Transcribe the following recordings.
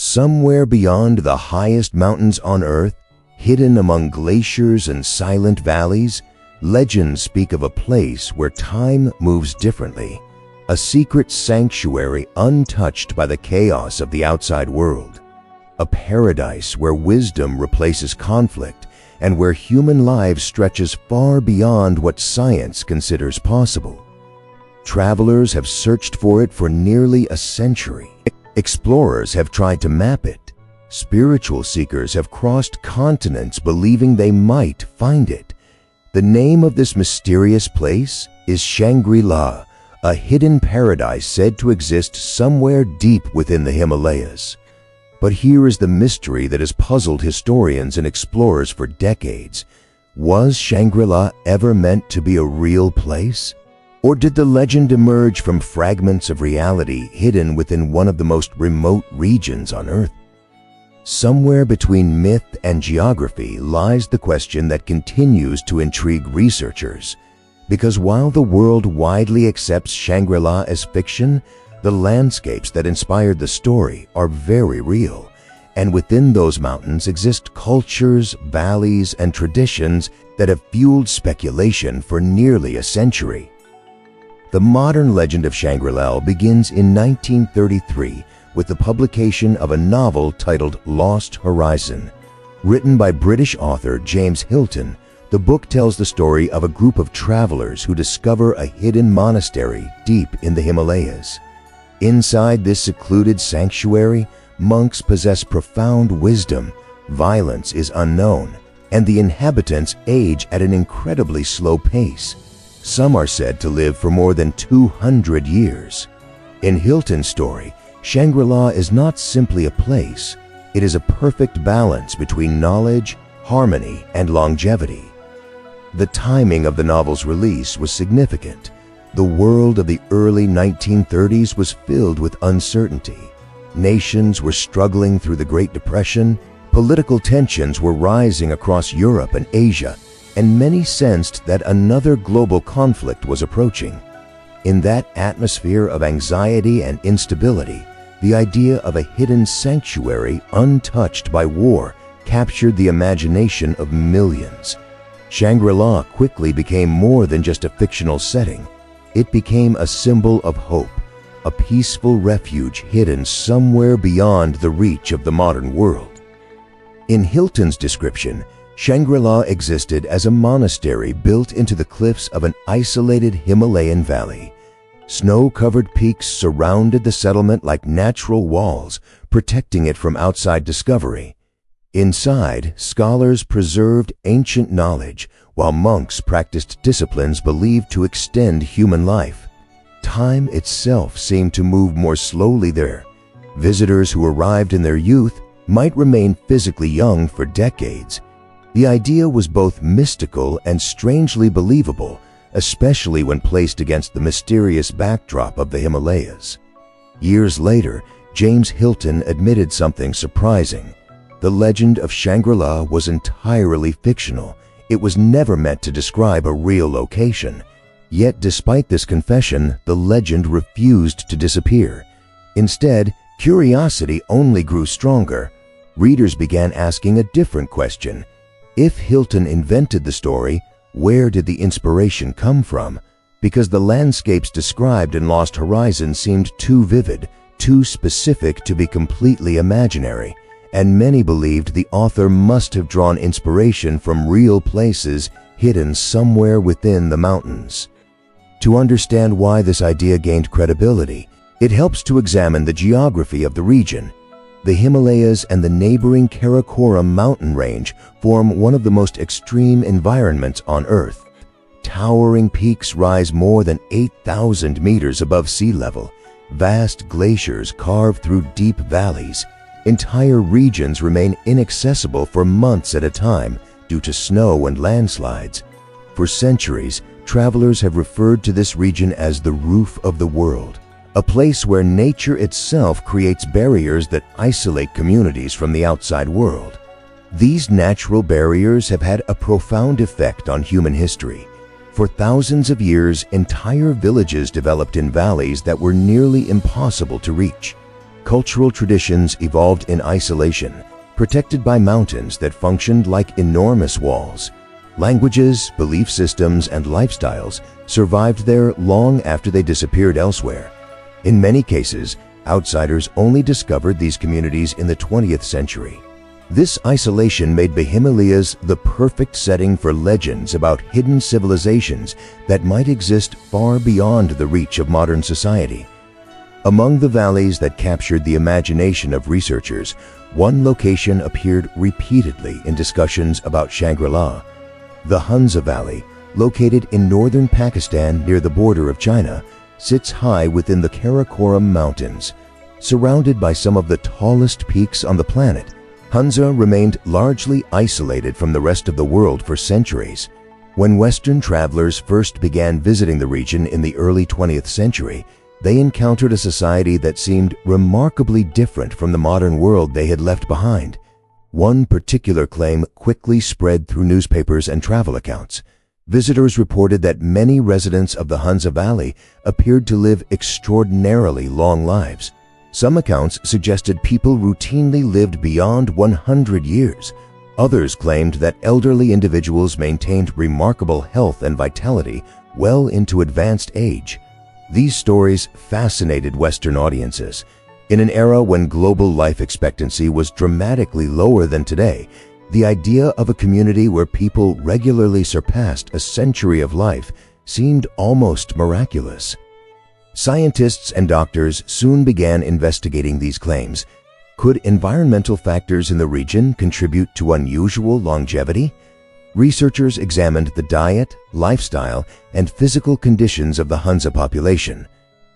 Somewhere beyond the highest mountains on Earth, hidden among glaciers and silent valleys, legends speak of a place where time moves differently, a secret sanctuary untouched by the chaos of the outside world, a paradise where wisdom replaces conflict and where human lives stretches far beyond what science considers possible. Travelers have searched for it for nearly a century. Explorers have tried to map it. Spiritual seekers have crossed continents believing they might find it. The name of this mysterious place is Shangri-La, a hidden paradise said to exist somewhere deep within the Himalayas. But here is the mystery that has puzzled historians and explorers for decades. Was Shangri-La ever meant to be a real place? Or did the legend emerge from fragments of reality hidden within one of the most remote regions on Earth? Somewhere between myth and geography lies the question that continues to intrigue researchers. Because while the world widely accepts Shangri-La as fiction, the landscapes that inspired the story are very real. And within those mountains exist cultures, valleys, and traditions that have fueled speculation for nearly a century. The modern legend of Shangri-La begins in 1933 with the publication of a novel titled Lost Horizon. Written by British author James Hilton, the book tells the story of a group of travelers who discover a hidden monastery deep in the Himalayas. Inside this secluded sanctuary, monks possess profound wisdom, violence is unknown, and the inhabitants age at an incredibly slow pace. Some are said to live for more than 200 years. In Hilton's story, Shangri-La is not simply a place, it is a perfect balance between knowledge, harmony, and longevity. The timing of the novel's release was significant. The world of the early 1930s was filled with uncertainty. Nations were struggling through the Great Depression, political tensions were rising across Europe and Asia, and many sensed that another global conflict was approaching. In that atmosphere of anxiety and instability, the idea of a hidden sanctuary untouched by war captured the imagination of millions. Shangri-La quickly became more than just a fictional setting. It became a symbol of hope, a peaceful refuge hidden somewhere beyond the reach of the modern world. In Hilton's description, Shangri-La existed as a monastery built into the cliffs of an isolated Himalayan valley. Snow-covered peaks surrounded the settlement like natural walls, protecting it from outside discovery. Inside, scholars preserved ancient knowledge, while monks practiced disciplines believed to extend human life. Time itself seemed to move more slowly there. Visitors who arrived in their youth might remain physically young for decades. The idea was both mystical and strangely believable, especially when placed against the mysterious backdrop of the Himalayas. Years later, James Hilton admitted something surprising. The legend of Shangri-La was entirely fictional. It was never meant to describe a real location. Yet despite this confession, the legend refused to disappear. Instead, curiosity only grew stronger. Readers began asking a different question. If Hilton invented the story, where did the inspiration come from? Because the landscapes described in Lost Horizon seemed too vivid, too specific to be completely imaginary, and many believed the author must have drawn inspiration from real places hidden somewhere within the mountains. To understand why this idea gained credibility, it helps to examine the geography of the region. The Himalayas and the neighboring Karakoram mountain range form one of the most extreme environments on Earth. Towering peaks rise more than 8,000 meters above sea level. Vast glaciers carve through deep valleys. Entire regions remain inaccessible for months at a time due to snow and landslides. For centuries, travelers have referred to this region as the roof of the world, a place where nature itself creates barriers that isolate communities from the outside world. These natural barriers have had a profound effect on human history. For thousands of years, entire villages developed in valleys that were nearly impossible to reach. cultural traditions evolved in isolation, protected by mountains that functioned like enormous walls. Languages, belief systems, and lifestyles survived there long after they disappeared elsewhere. In many cases, outsiders only discovered these communities in the 20th century. This isolation made the Himalayas the perfect setting for legends about hidden civilizations that might exist far beyond the reach of modern society. Among the valleys that captured the imagination of researchers, one location appeared repeatedly in discussions about Shangri-La. The Hunza Valley, located in northern Pakistan near the border of China, sits high within the Karakoram Mountains. Surrounded by some of the tallest peaks on the planet, Hunza remained largely isolated from the rest of the world for centuries. When Western travelers first began visiting the region in the early 20th century, they encountered a society that seemed remarkably different from the modern world they had left behind. One particular claim quickly spread through newspapers and travel accounts. Visitors reported that many residents of the Hunza Valley appeared to live extraordinarily long lives. Some accounts suggested people routinely lived beyond 100 years. Others claimed that elderly individuals maintained remarkable health and vitality well into advanced age. These stories fascinated Western audiences. In an era when global life expectancy was dramatically lower than today, the idea of a community where people regularly surpassed a century of life seemed almost miraculous. Scientists and doctors soon began investigating these claims. Could environmental factors in the region contribute to unusual longevity? Researchers examined the diet, lifestyle, and physical conditions of the Hunza population.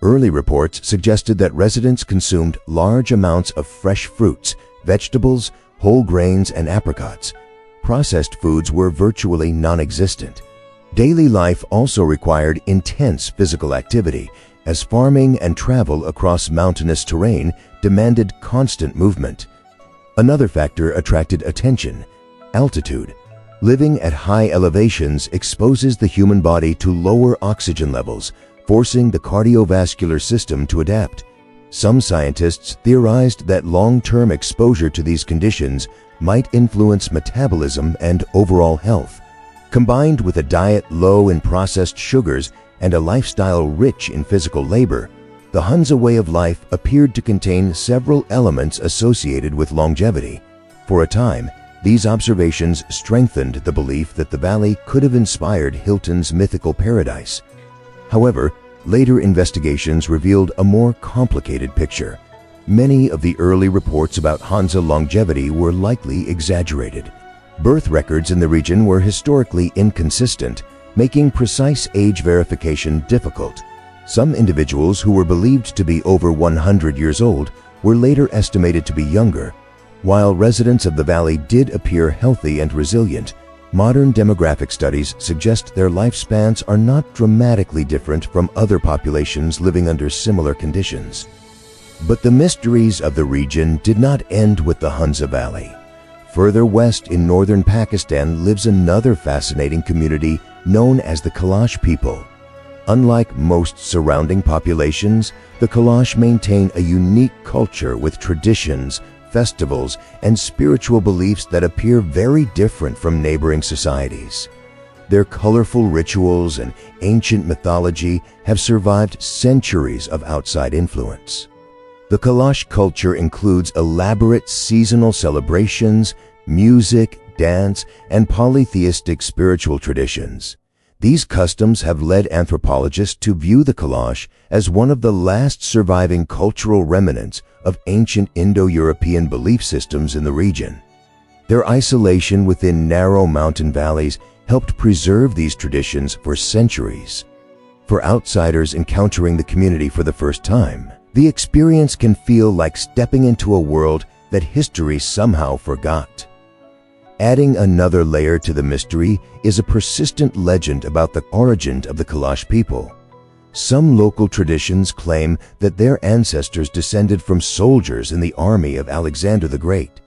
Early reports suggested that residents consumed large amounts of fresh fruits, vegetables, whole grains, and apricots. Processed foods were virtually non-existent. Daily life also required intense physical activity, as farming and travel across mountainous terrain demanded constant movement. Another factor attracted attention: altitude. Living at high elevations exposes the human body to lower oxygen levels, forcing the cardiovascular system to adapt. Some scientists theorized that long-term exposure to these conditions might influence metabolism and overall health. Combined with a diet low in processed sugars and a lifestyle rich in physical labor, the Hunza way of life appeared to contain several elements associated with longevity. For a time, these observations strengthened the belief that the valley could have inspired Hilton's mythical paradise. However, later investigations revealed a more complicated picture. Many of the early reports about Hunza longevity were likely exaggerated. Birth records in the region were historically inconsistent, making precise age verification difficult. Some individuals who were believed to be over 100 years old were later estimated to be younger. While residents of the valley did appear healthy and resilient, modern demographic studies suggest their lifespans are not dramatically different from other populations living under similar conditions. But the mysteries of the region did not end with the Hunza Valley. Further west in northern Pakistan lives another fascinating community known as the Kailash people. Unlike most surrounding populations, the Kailash maintain a unique culture with traditions, festivals, and spiritual beliefs that appear very different from neighboring societies. Their colorful rituals and ancient mythology have survived centuries of outside influence. The Kailash culture includes elaborate seasonal celebrations, music, dance, and polytheistic spiritual traditions. These customs have led anthropologists to view the Kailash as one of the last surviving cultural remnants of ancient Indo-European belief systems in the region. Their isolation within narrow mountain valleys helped preserve these traditions for centuries. For outsiders encountering the community for the first time, the experience can feel like stepping into a world that history somehow forgot. Adding another layer to the mystery is a persistent legend about the origin of the Kailash people. Some local traditions claim that their ancestors descended from soldiers in the army of Alexander the Great.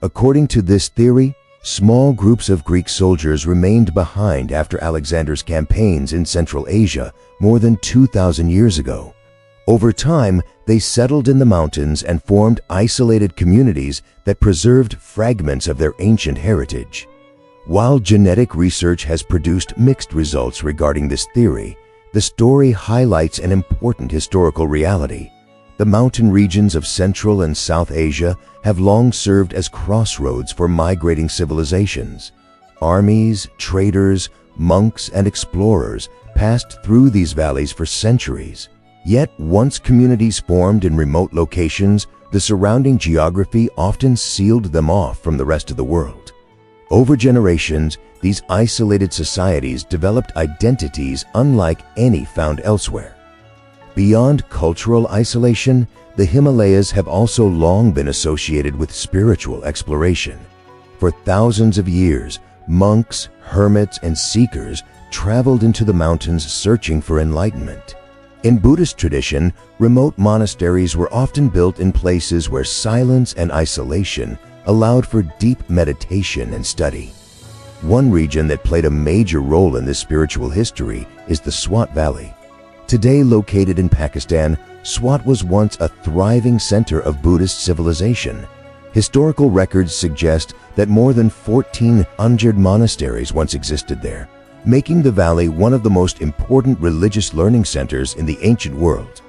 According to this theory, small groups of Greek soldiers remained behind after Alexander's campaigns in Central Asia more than 2,000 years ago. Over time, they settled in the mountains and formed isolated communities that preserved fragments of their ancient heritage. While genetic research has produced mixed results regarding this theory, the story highlights an important historical reality. The mountain regions of Central and South Asia have long served as crossroads for migrating civilizations. Armies, traders, monks, and explorers passed through these valleys for centuries. Yet, once communities formed in remote locations, the surrounding geography often sealed them off from the rest of the world. Over generations, these isolated societies developed identities unlike any found elsewhere. Beyond cultural isolation, the Himalayas have also long been associated with spiritual exploration. For thousands of years, monks, hermits, and seekers traveled into the mountains searching for enlightenment. In Buddhist tradition, remote monasteries were often built in places where silence and isolation allowed for deep meditation and study. One region that played a major role in this spiritual history is the Swat Valley. Today located in Pakistan, Swat was once a thriving center of Buddhist civilization. Historical records suggest that more than 1,400 monasteries once existed there, making the valley one of the most important religious learning centers in the ancient world.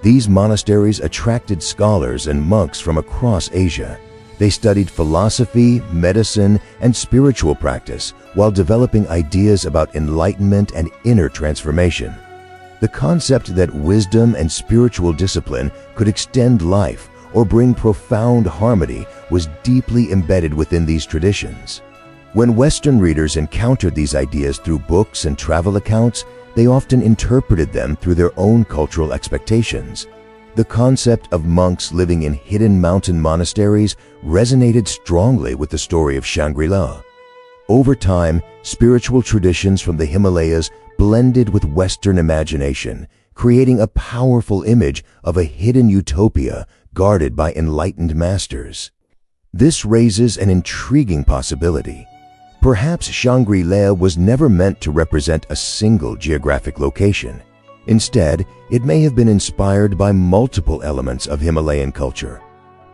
These monasteries attracted scholars and monks from across Asia. They studied philosophy, medicine, and spiritual practice while developing ideas about enlightenment and inner transformation. The concept that wisdom and spiritual discipline could extend life or bring profound harmony was deeply embedded within these traditions. When Western readers encountered these ideas through books and travel accounts, they often interpreted them through their own cultural expectations. The concept of monks living in hidden mountain monasteries resonated strongly with the story of Shangri-La. Over time, spiritual traditions from the Himalayas blended with Western imagination, creating a powerful image of a hidden utopia guarded by enlightened masters. This raises an intriguing possibility. Perhaps Shangri-La was never meant to represent a single geographic location. Instead, it may have been inspired by multiple elements of Himalayan culture: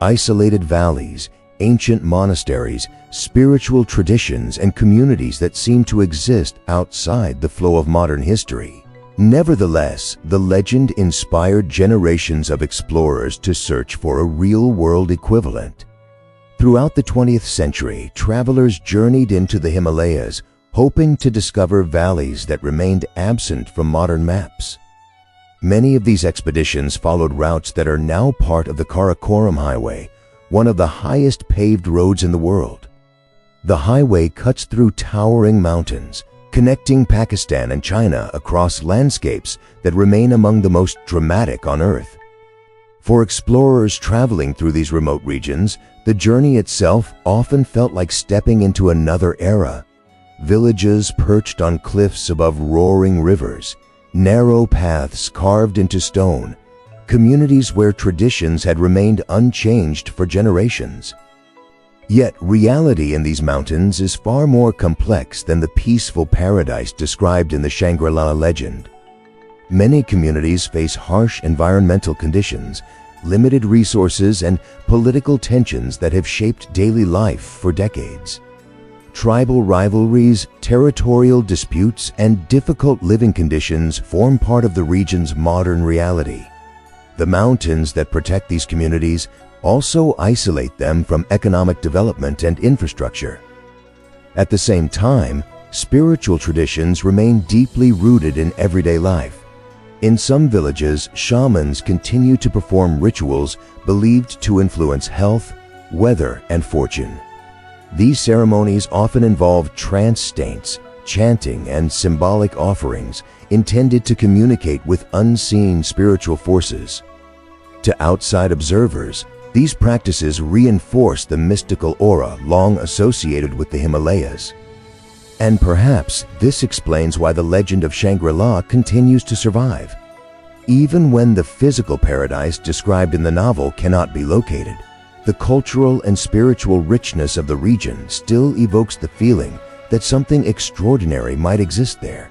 isolated valleys, ancient monasteries, spiritual traditions, and communities that seem to exist outside the flow of modern history. Nevertheless, the legend inspired generations of explorers to search for a real-world equivalent. Throughout the 20th century, travelers journeyed into the Himalayas, hoping to discover valleys that remained absent from modern maps. Many of these expeditions followed routes that are now part of the Karakoram Highway, one of the highest paved roads in the world. The highway cuts through towering mountains, connecting Pakistan and China across landscapes that remain among the most dramatic on Earth. For explorers traveling through these remote regions, the journey itself often felt like stepping into another era. Villages perched on cliffs above roaring rivers, narrow paths carved into stone, communities where traditions had remained unchanged for generations. Yet reality in these mountains is far more complex than the peaceful paradise described in the Shangri-La legend. Many communities face harsh environmental conditions, limited resources, and political tensions that have shaped daily life for decades. Tribal rivalries, territorial disputes, and difficult living conditions form part of the region's modern reality. The mountains that protect these communities also isolate them from economic development and infrastructure. At the same time, spiritual traditions remain deeply rooted in everyday life. In some villages, shamans continue to perform rituals believed to influence health, weather, and fortune. These ceremonies often involve trance states, chanting, and symbolic offerings intended to communicate with unseen spiritual forces. To outside observers, these practices reinforce the mystical aura long associated with the Himalayas. And perhaps this explains why the legend of Shangri-La continues to survive. Even when the physical paradise described in the novel cannot be located, the cultural and spiritual richness of the region still evokes the feeling that something extraordinary might exist there.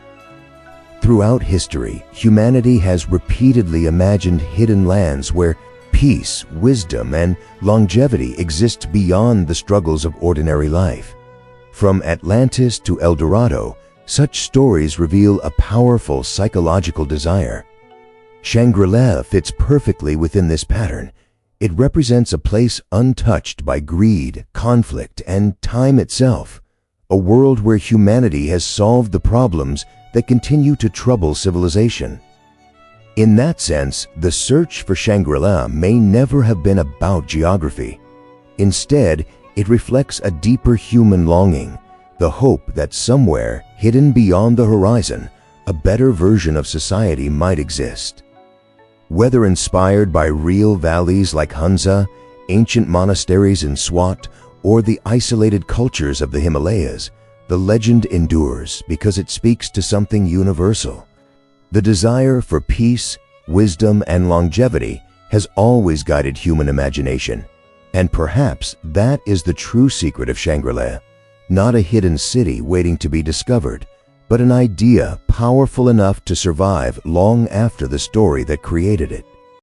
Throughout history, humanity has repeatedly imagined hidden lands where peace, wisdom, and longevity exist beyond the struggles of ordinary life. From Atlantis to El Dorado, such stories reveal a powerful psychological desire. Shangri-La fits perfectly within this pattern. It represents a place untouched by greed, conflict, and time itself, a world where humanity has solved the problems that continue to trouble civilization. In that sense, the search for Shangri-La may never have been about geography. Instead, it reflects a deeper human longing, the hope that somewhere, hidden beyond the horizon, a better version of society might exist. Whether inspired by real valleys like Hunza, ancient monasteries in Swat, or the isolated cultures of the Himalayas, the legend endures because it speaks to something universal. The desire for peace, wisdom, and longevity has always guided human imagination, and perhaps that is the true secret of Shangri-La, not a hidden city waiting to be discovered, but an idea powerful enough to survive long after the story that created it.